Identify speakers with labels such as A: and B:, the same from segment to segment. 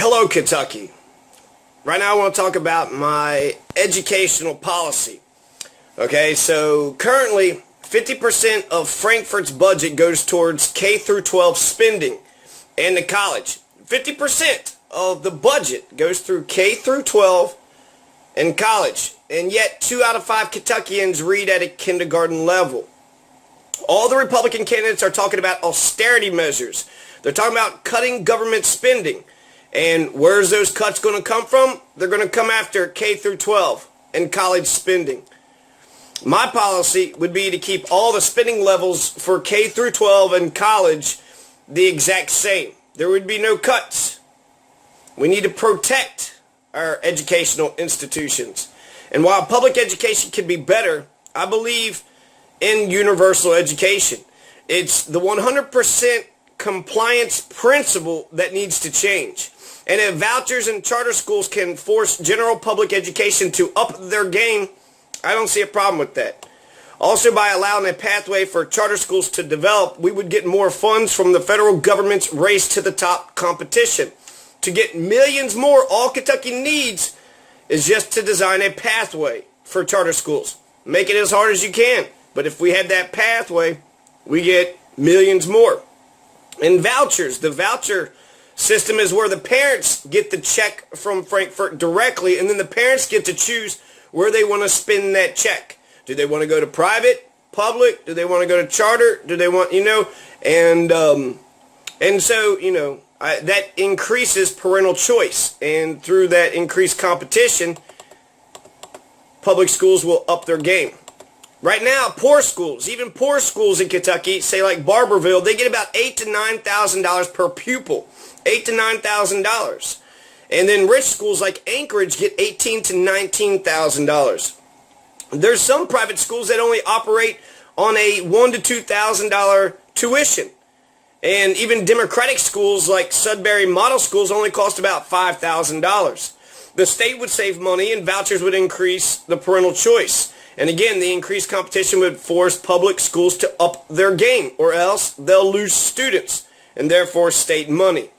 A: Hello, Kentucky. Right now I want to talk about my educational policy. Okay, so currently 50% of Frankfort's budget goes towards K through 12 spending and the college. 50% of the budget goes through K through 12 and college. And yet 2 out of 5 Kentuckians read at a kindergarten level. All the Republican candidates are talking about austerity measures. They're talking about cutting government spending. And where's those cuts going to come from? They're going to come after K through 12 and college spending. My policy would be to keep all the spending levels for K through 12 and college the exact same. There would be no cuts. We need to protect our educational institutions. And while public education can be better, I believe in universal education. It's the 100% compliance principle that needs to change. And if vouchers and charter schools can force general public education to up their game, I don't see a problem with that. Also, by allowing a pathway for charter schools to develop, we would get more funds from the federal government's race to the top competition. To get millions more, all Kentucky needs is just to design a pathway for charter schools. Make it as hard as you can. But if we had that pathway, we get millions more. And vouchers, the voucher system is where the parents get the check from Frankfort directly, and then the parents get to choose where they want to spend that check. Do they want to go to private, public? Do they want to go to charter? Do they want, and so, that increases parental choice. And through that increased competition, public schools will up their game. Right now, poor schools, even poor schools in Kentucky, say like Barberville, they get about $8,000 to $9,000 per pupil. $8,000 to $9,000. And then rich schools like Anchorage get $18,000 to $19,000. There's some private schools that only operate on a $1,000 to $2,000 tuition. And even Democratic schools like Sudbury Model Schools only cost about $5,000. The state would save money and vouchers would increase the parental choice. And again, the increased competition would force public schools to up their game, or else they'll lose students and therefore state money.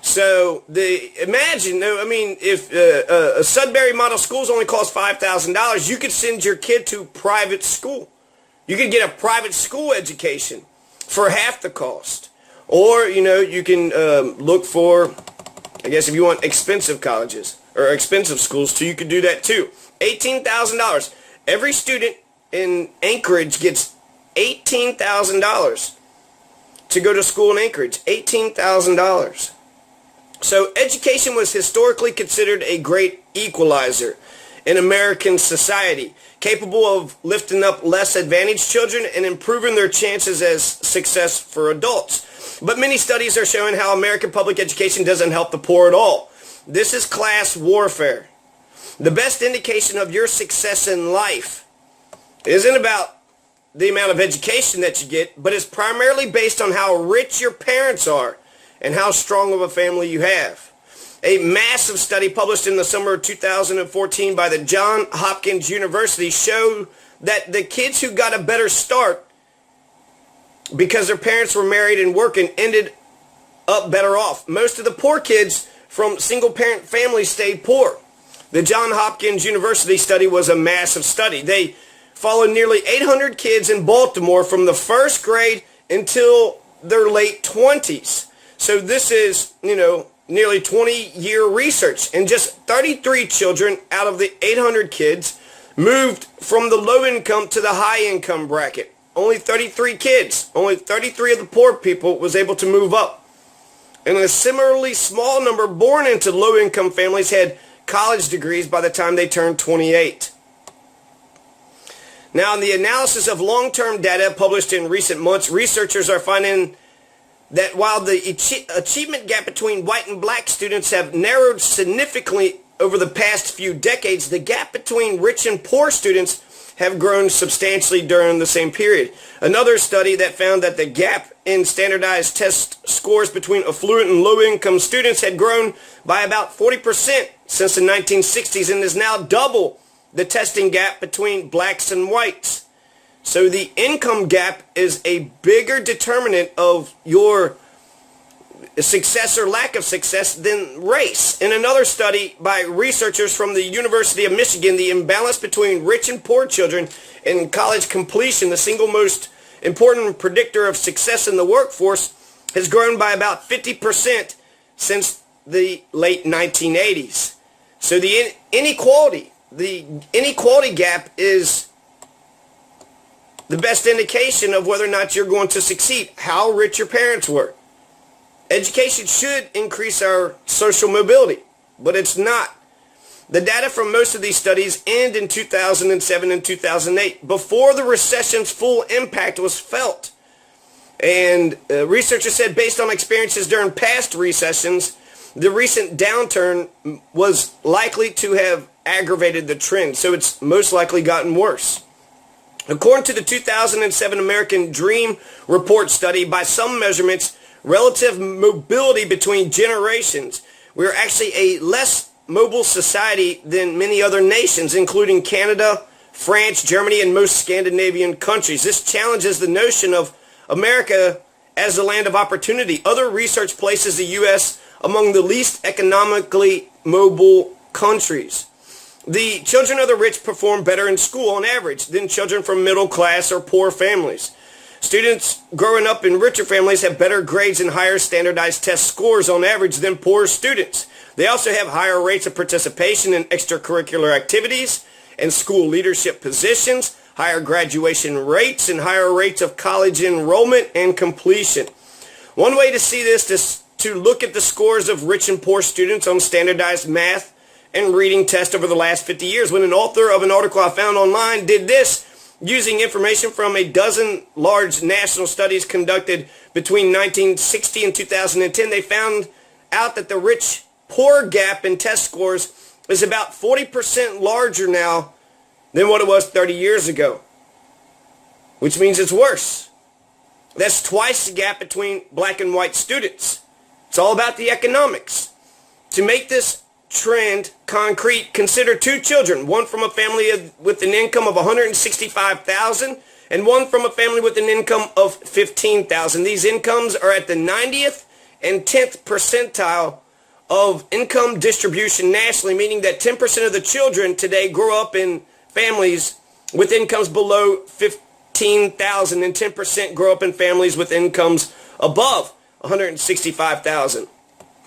A: So imagine, if a Sudbury Model Schools only costs $5,000, you could send your kid to private school. You could get a private school education for half the cost. Or, you can look for, I guess if you want expensive colleges or expensive schools too, you could do that too. $18,000. Every student in Anchorage gets $18,000 to go to school in Anchorage. $18,000. So education was historically considered a great equalizer in American society, capable of lifting up less advantaged children and improving their chances as success for adults. But many studies are showing how American public education doesn't help the poor at all. This is class warfare. The best indication of your success in life isn't about the amount of education that you get, but it's primarily based on how rich your parents are and how strong of a family you have. A massive study published in the summer of 2014 by the Johns Hopkins University showed that the kids who got a better start because their parents were married and working ended up better off. Most of the poor kids from single-parent families stayed poor. The Johns Hopkins University study was a massive study. They followed nearly 800 kids in Baltimore from the first grade until their late 20s. So this is, nearly 20-year research. And just 33 children out of the 800 kids moved from the low income to the high income bracket. Only 33 kids, only 33 of the poor people was able to move up. And a similarly small number born into low income families had college degrees by the time they turned 28. Now, in the analysis of long-term data published in recent months, researchers are finding that while the achievement gap between white and black students have narrowed significantly over the past few decades, the gap between rich and poor students have grown substantially during the same period. Another study that found that the gap in standardized test scores between affluent and low-income students had grown by about 40% since the 1960s and is now double the testing gap between blacks and whites. So the income gap is a bigger determinant of your success or lack of success than race. In another study by researchers from the University of Michigan, the imbalance between rich and poor children in college completion, the single most important predictor of success in the workforce, has grown by about 50% since the late 1980s. So the inequality gap is the best indication of whether or not you're going to succeed, how rich your parents were. Education should increase our social mobility, but it's not. The data from most of these studies end in 2007 and 2008, before the recession's full impact was felt. And researchers said, based on experiences during past recessions, the recent downturn was likely to have aggravated the trend, so it's most likely gotten worse. According to the 2007 American Dream Report study, by some measurements, relative mobility between generations, we are actually a less mobile society than many other nations, including Canada, France, Germany, and most Scandinavian countries. This challenges the notion of America as a land of opportunity. Other research places the U.S. among the least economically mobile countries. The children of the rich perform better in school on average than children from middle class or poor families. Students growing up in richer families have better grades and higher standardized test scores on average than poorer students. They also have higher rates of participation in extracurricular activities and school leadership positions, higher graduation rates, and higher rates of college enrollment and completion. One way to see this is to look at the scores of rich and poor students on standardized math and reading tests over the last 50 years. When an author of an article I found online did this, using information from a dozen large national studies conducted between 1960 and 2010, they found out that the rich-poor gap in test scores is about 40% larger now than what it was 30 years ago, which means it's worse. That's twice the gap between black and white students. It's all about the economics. To make this trend concrete, consider two children, one from a family with an income of $165,000 and one from a family with an income of $15,000. These incomes are at the 90th and 10th percentile of income distribution nationally, meaning that 10% of the children today grow up in families with incomes below $15,000 and 10% grow up in families with incomes above $165,000.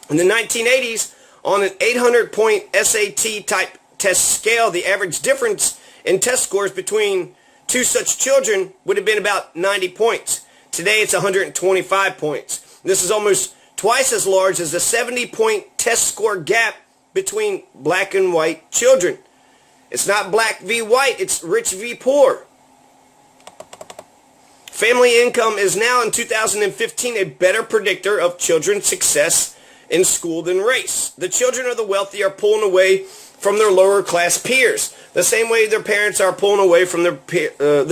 A: In the 1980s, on an 800-point SAT type test scale, the average difference in test scores between two such children would have been about 90 points. Today it's 125 points. This is almost twice as large as the 70-point test score gap between black and white children. It's not black v. white, it's rich v. poor. Family income is now in 2015 a better predictor of children's success in school than race. The children of the wealthy are pulling away from their lower class peers, the same way their parents are pulling away from their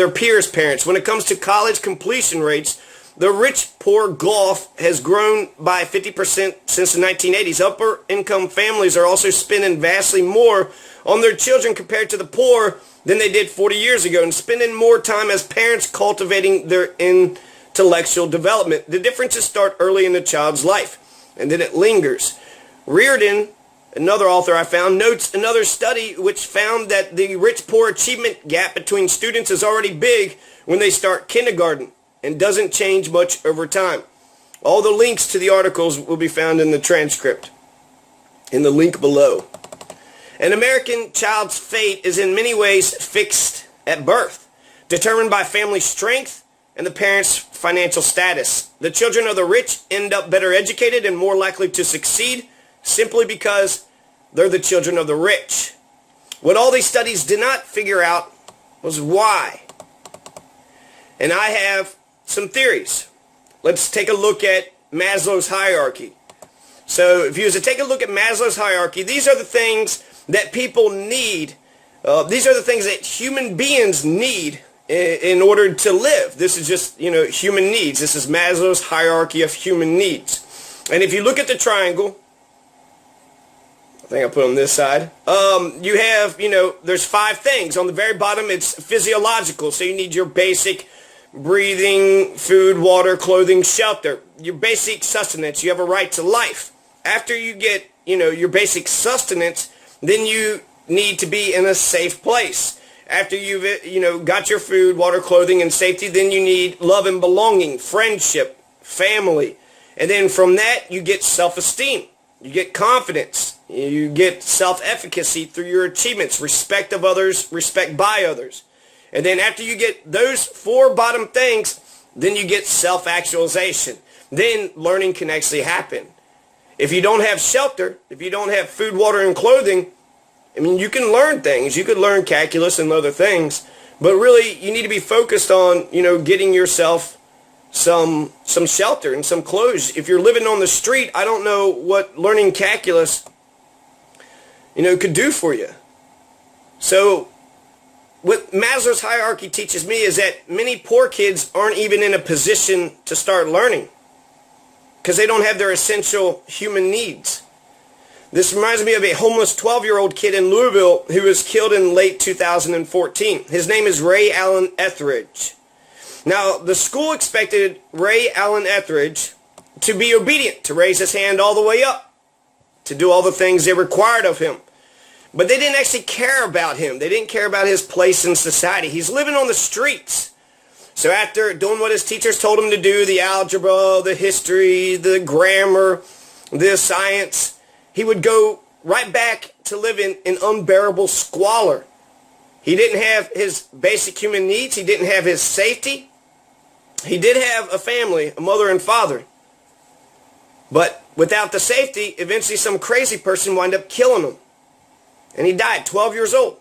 A: peers' parents. When it comes to college completion rates, the rich-poor gulf has grown by 50% since the 1980s. Upper income families are also spending vastly more on their children compared to the poor than they did 40 years ago, and spending more time as parents cultivating their intellectual development. The differences start early in the child's life, and then it lingers. Reardon, another author I found, notes another study which found that the rich-poor achievement gap between students is already big when they start kindergarten and doesn't change much over time. All the links to the articles will be found in the transcript, in the link below. An American child's fate is in many ways fixed at birth, determined by family strength and the parents' financial status. The children of the rich end up better educated and more likely to succeed simply because they're the children of the rich. What all these studies did not figure out was why. And I have some theories. Let's take a look at Maslow's hierarchy. So if you was to take a look at Maslow's hierarchy, these are the things that people need. These are the things that human beings need in order to live. This is just, human needs. This is Maslow's hierarchy of human needs. And if you look at the triangle, I think I put on this side, you have, there's 5 things. On the very bottom, it's physiological. So you need your basic breathing, food, water, clothing, shelter, your basic sustenance. You have a right to life. After you get, your basic sustenance, then you need to be in a safe place. After you've, got your food, water, clothing, and safety, then you need love and belonging, friendship, family. And then from that, you get self-esteem. You get confidence. You get self-efficacy through your achievements, respect of others, respect by others. And then after you get those four bottom things, then you get self-actualization. Then learning can actually happen. If you don't have shelter, if you don't have food, water, and clothing, you can learn things. You could learn calculus and other things. But really, you need to be focused on, getting yourself some shelter and some clothes. If you're living on the street, I don't know what learning calculus, could do for you. So what Maslow's hierarchy teaches me is that many poor kids aren't even in a position to start learning because they don't have their essential human needs. This reminds me of a homeless 12-year-old kid in Louisville who was killed in late 2014. His name is Ray Allen Etheridge. Now, the school expected Ray Allen Etheridge to be obedient, to raise his hand all the way up, to do all the things they required of him. But they didn't actually care about him. They didn't care about his place in society. He's living on the streets. So after doing what his teachers told him to do, the algebra, the history, the grammar, the science, he would go right back to living in unbearable squalor. He didn't have his basic human needs. He didn't have his safety. He did have a family, a mother and father. But without the safety, eventually some crazy person wound up killing him. And he died, 12 years old.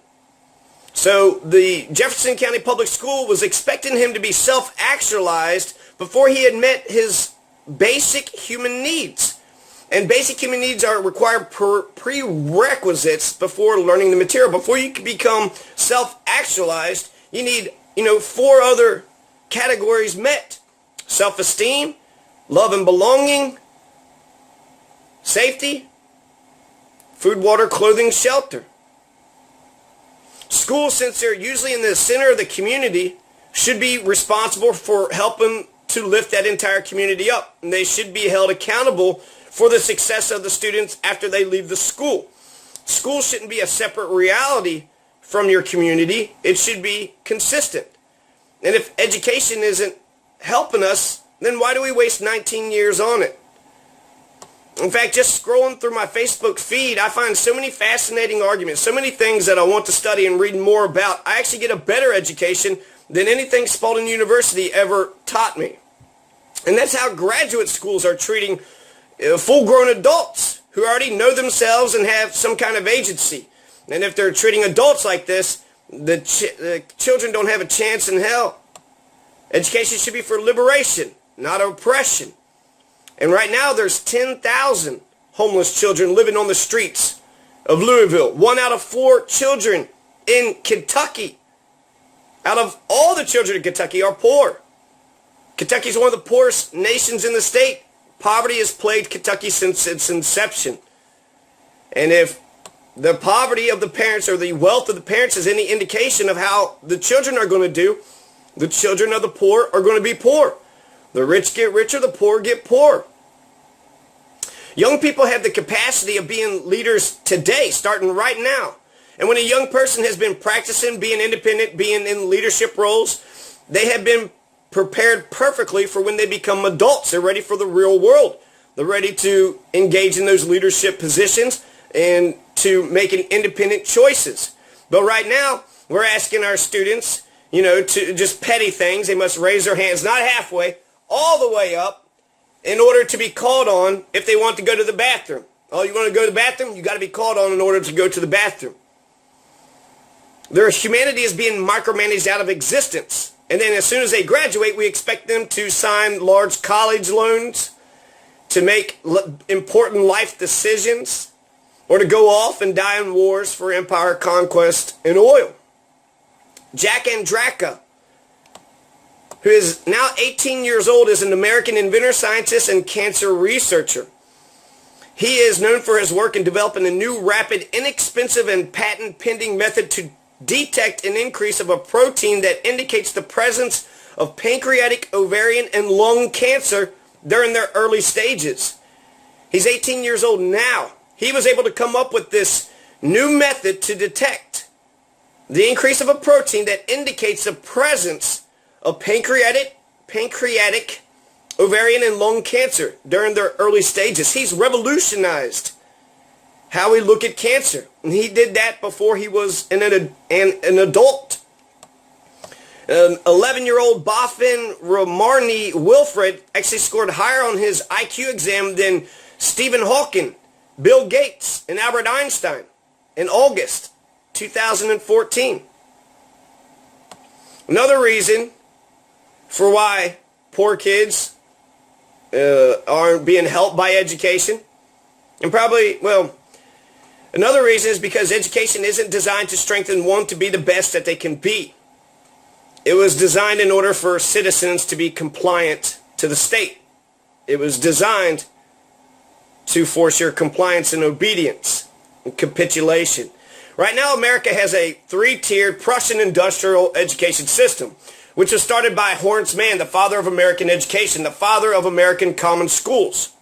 A: So the Jefferson County Public School was expecting him to be self-actualized before he had met his basic human needs. And basic human needs are required prerequisites before learning the material. Before you can become self-actualized, you need, four other categories met. Self-esteem, love and belonging, safety, food, water, clothing, shelter. Schools, since they're usually in the center of the community, should be responsible for helping to lift that entire community up. And they should be held accountable for the success of the students after they leave the school. School shouldn't be a separate reality from your community. It should be consistent. And if education isn't helping us, then why do we waste 19 years on it? In fact, just scrolling through my Facebook feed, I find so many fascinating arguments, so many things that I want to study and read more about. I actually get a better education than anything Spalding University ever taught me. And that's how graduate schools are treating full-grown adults who already know themselves and have some kind of agency. And if they're treating adults like this, the children don't have a chance in hell. Education should be for liberation, not oppression. And right now there's 10,000 homeless children living on the streets of Louisville. 1 out of 4 children in Kentucky, out of all the children in Kentucky, are poor. Kentucky is one of the poorest nations in the state. Poverty has plagued Kentucky since its inception. And if the poverty of the parents or the wealth of the parents is any indication of how the children are going to do, the children of the poor are going to be poor. The rich get richer, the poor get poor. Young people have the capacity of being leaders today, starting right now. And when a young person has been practicing being independent, being in leadership roles, they have been prepared perfectly for when they become adults. They're ready for the real world. They're ready to engage in those leadership positions and to making independent choices. But right now, we're asking our students, to just petty things. They must raise their hands, not halfway, all the way up, in order to be called on if they want to go to the bathroom. Oh, you want to go to the bathroom? You got to be called on in order to go to the bathroom. Their humanity is being micromanaged out of existence. And then as soon as they graduate, we expect them to sign large college loans, to make important life decisions, or to go off and die in wars for empire, conquest, and oil. Jack Andraka, who is now 18 years old, is an American inventor, scientist, and cancer researcher. He is known for his work in developing a new, rapid, inexpensive, and patent-pending method to detect an increase of a protein that indicates the presence of pancreatic, ovarian, and lung cancer during their early stages. He's 18 years old now. He was able to come up with this new method to detect the increase of a protein that indicates the presence of pancreatic, ovarian, and lung cancer during their early stages. He's revolutionized how we look at cancer. And he did that before he was an adult. 11-year-old Boffin Romarni Wilfred actually scored higher on his IQ exam than Stephen Hawking, Bill Gates, and Albert Einstein in August 2014. Another reason for why poor kids aren't being helped by education, and another reason is because education isn't designed to strengthen one to be the best that they can be. It was designed in order for citizens to be compliant to the state. It was designed to force your compliance and obedience and capitulation. Right now, America has a three-tiered Prussian industrial education system, which was started by Horace Mann, the father of American education, the father of American common schools.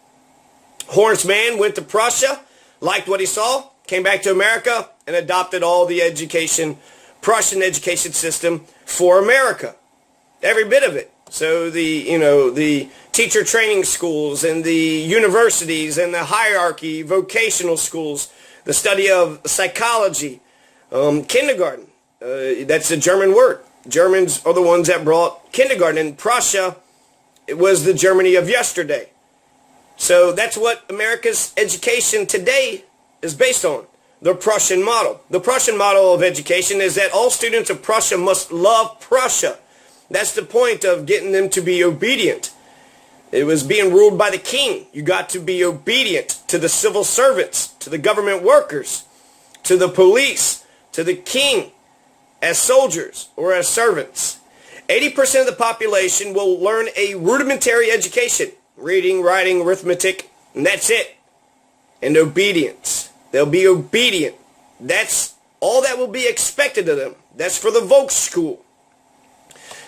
A: Horace Mann went to Prussia, liked what he saw, came back to America, and adopted all the Prussian education system for America. Every bit of it. So the teacher training schools and the universities and the hierarchy, vocational schools, the study of psychology, kindergarten. That's a German word. Germans are the ones that brought kindergarten. In Prussia, it was the Germany of yesterday. So that's what America's education today is based on, the Prussian model. The Prussian model of education is that all students of Prussia must love Prussia. That's the point of getting them to be obedient. It was being ruled by the king. You got to be obedient to the civil servants, to the government workers, to the police, to the king, as soldiers or as servants. 80% of the population will learn a rudimentary education, reading, writing, arithmetic, and that's it. And obedience. They'll be obedient. That's all that will be expected of them. That's for the Volksschule.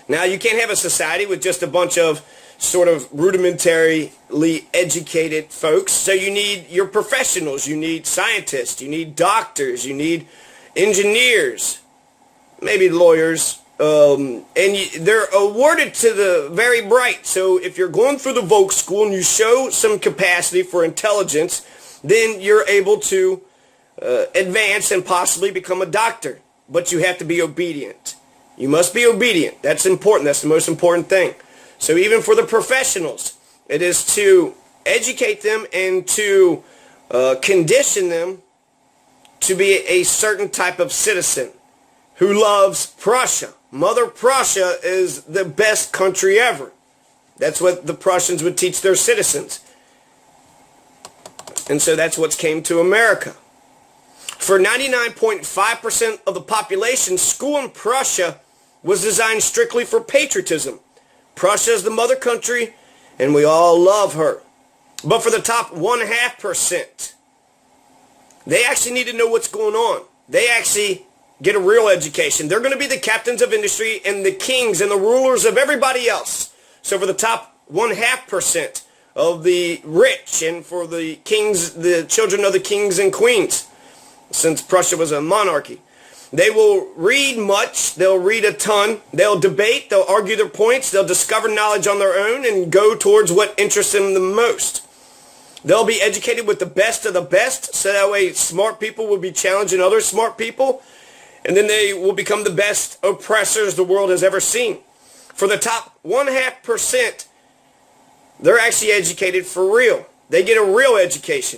A: Now, you can't have a society with just a bunch of sort of rudimentarily educated folks. So you need your professionals. You need scientists. You need doctors. You need engineers. Maybe lawyers. They're awarded to the very bright. So if you're going through the Volksschule and you show some capacity for intelligence, then you're able to advance and possibly become a doctor. But you have to be obedient. You must be obedient. That's important. That's the most important thing. So even for the professionals, it is to educate them and to condition them to be a certain type of citizen who loves Prussia. Mother Prussia is the best country ever. That's what the Prussians would teach their citizens. And so that's what's came to America. For 99.5% of the population, school in Prussia was designed strictly for patriotism. Prussia is the mother country, and we all love her. But for the top 1.5%, they actually need to know what's going on. They actually get a real education. They're going to be the captains of industry and the kings and the rulers of everybody else. So for the top 1.5% of the rich and for the kings, the children of the kings and queens, since Prussia was a monarchy, they will read much, they'll read a ton, they'll debate, they'll argue their points, they'll discover knowledge on their own and go towards what interests them the most. They'll be educated with the best of the best, so that way smart people will be challenging other smart people, and then they will become the best oppressors the world has ever seen. For the top 1.5%, they're actually educated for real. They get a real education.